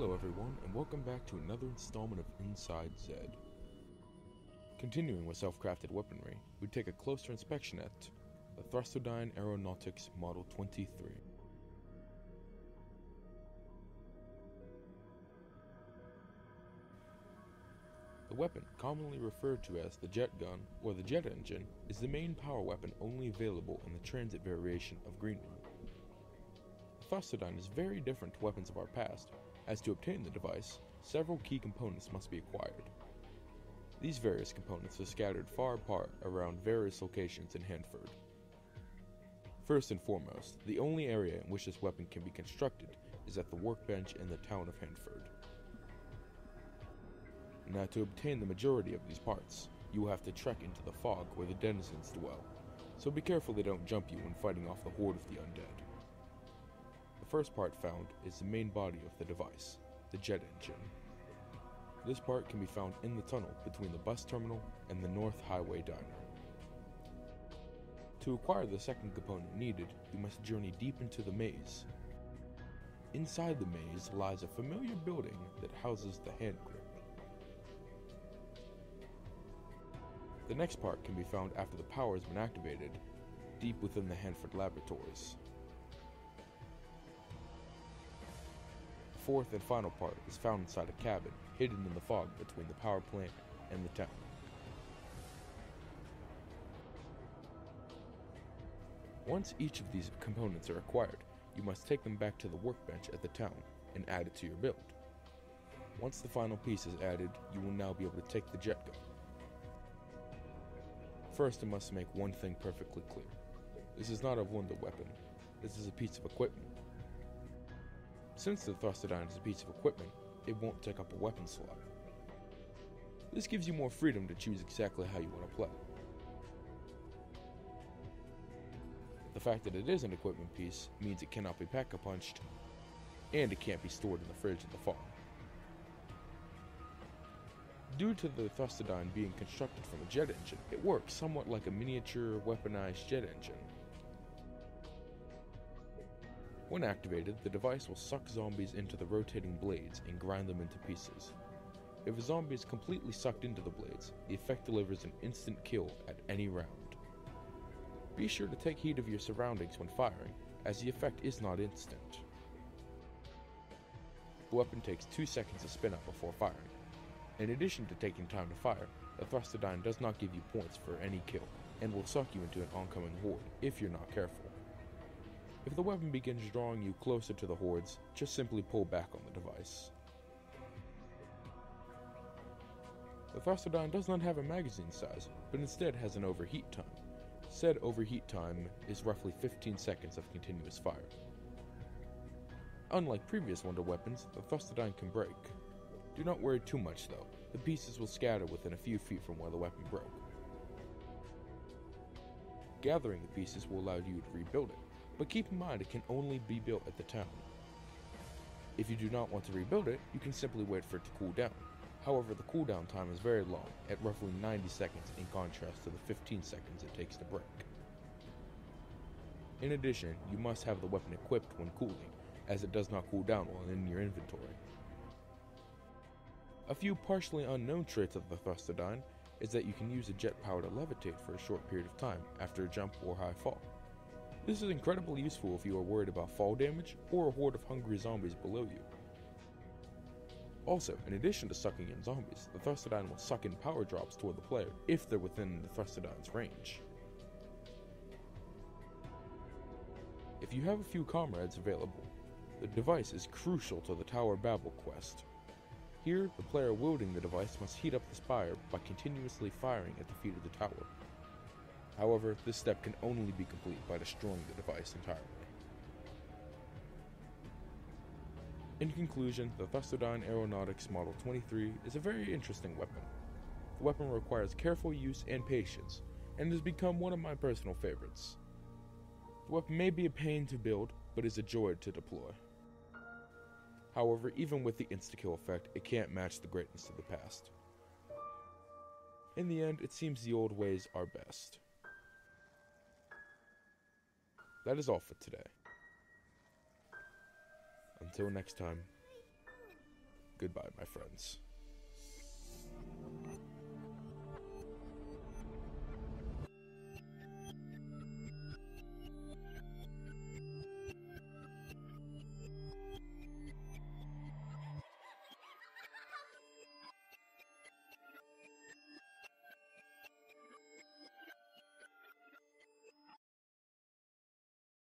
Hello everyone, and welcome back to another installment of Inside Zed. Continuing with self-crafted weaponry, we take a closer inspection at the Thrustodyne Aeronautics Model 23. The weapon, commonly referred to as the jet gun or the jet engine, is the main power weapon only available in the transit variation of Greenwood. The Thrustodyne is very different to weapons of our past, as to obtain the device, several key components must be acquired. These various components are scattered far apart around various locations in Hanford. First and foremost, the only area in which this weapon can be constructed is at the workbench in the town of Hanford. Now, to obtain the majority of these parts, you will have to trek into the fog where the denizens dwell, so be careful they don't jump you when fighting off the horde of the undead. The first part found is the main body of the device, the jet engine. This part can be found in the tunnel between the bus terminal and the North Highway Diner. To acquire the second component needed, you must journey deep into the maze. Inside the maze lies a familiar building that houses the hand grip. The next part can be found after the power has been activated, deep within the Hanford laboratories. The fourth and final part is found inside a cabin, hidden in the fog between the power plant and the town. Once each of these components are acquired, you must take them back to the workbench at the town and add it to your build. Once the final piece is added, you will now be able to take the jet gun. First, I must make one thing perfectly clear. This is not a Wunder weapon. This is a piece of equipment. Since the Thrustodyne is a piece of equipment, it won't take up a weapon slot. This gives you more freedom to choose exactly how you want to play. The fact that it is an equipment piece means it cannot be pack-a-punched, and it can't be stored in the fridge in the fall. Due to the Thrustodyne being constructed from a jet engine, it works somewhat like a miniature weaponized jet engine. When activated, the device will suck zombies into the rotating blades and grind them into pieces. If a zombie is completely sucked into the blades, the effect delivers an instant kill at any round. Be sure to take heed of your surroundings when firing, as the effect is not instant. The weapon takes 2 seconds to spin up before firing. In addition to taking time to fire, the Thrustodyne does not give you points for any kill, and will suck you into an oncoming horde if you're not careful. If the weapon begins drawing you closer to the hordes, just simply pull back on the device. The Thrustodyne does not have a magazine size, but instead has an overheat time. Said overheat time is roughly 15 seconds of continuous fire. Unlike previous Wunder weapons, the Thrustodyne can break. Do not worry too much though, the pieces will scatter within a few feet from where the weapon broke. Gathering the pieces will allow you to rebuild it, but keep in mind it can only be built at the town. If you do not want to rebuild it, you can simply wait for it to cool down. However, the cooldown time is very long, at roughly 90 seconds in contrast to the 15 seconds it takes to break. In addition, you must have the weapon equipped when cooling, as it does not cool down while in your inventory. A few partially unknown traits of the Thrustodyne is that you can use a jet power to levitate for a short period of time after a jump or high fall. This is incredibly useful if you are worried about fall damage or a horde of hungry zombies below you. Also, in addition to sucking in zombies, the Thrustodyne will suck in power drops toward the player if they're within the Thrustodyne's range. If you have a few comrades available, the device is crucial to the Tower Babel quest. Here, the player wielding the device must heat up the spire by continuously firing at the feet of the tower. However, this step can only be complete by destroying the device entirely. In conclusion, the Thrustodyne Aeronautics Model 23 is a very interesting weapon. The weapon requires careful use and patience, and has become one of my personal favorites. The weapon may be a pain to build, but is a joy to deploy. However, even with the insta-kill effect, it can't match the greatness of the past. In the end, it seems the old ways are best. That is all for today. Until next time, Goodbye, my friends.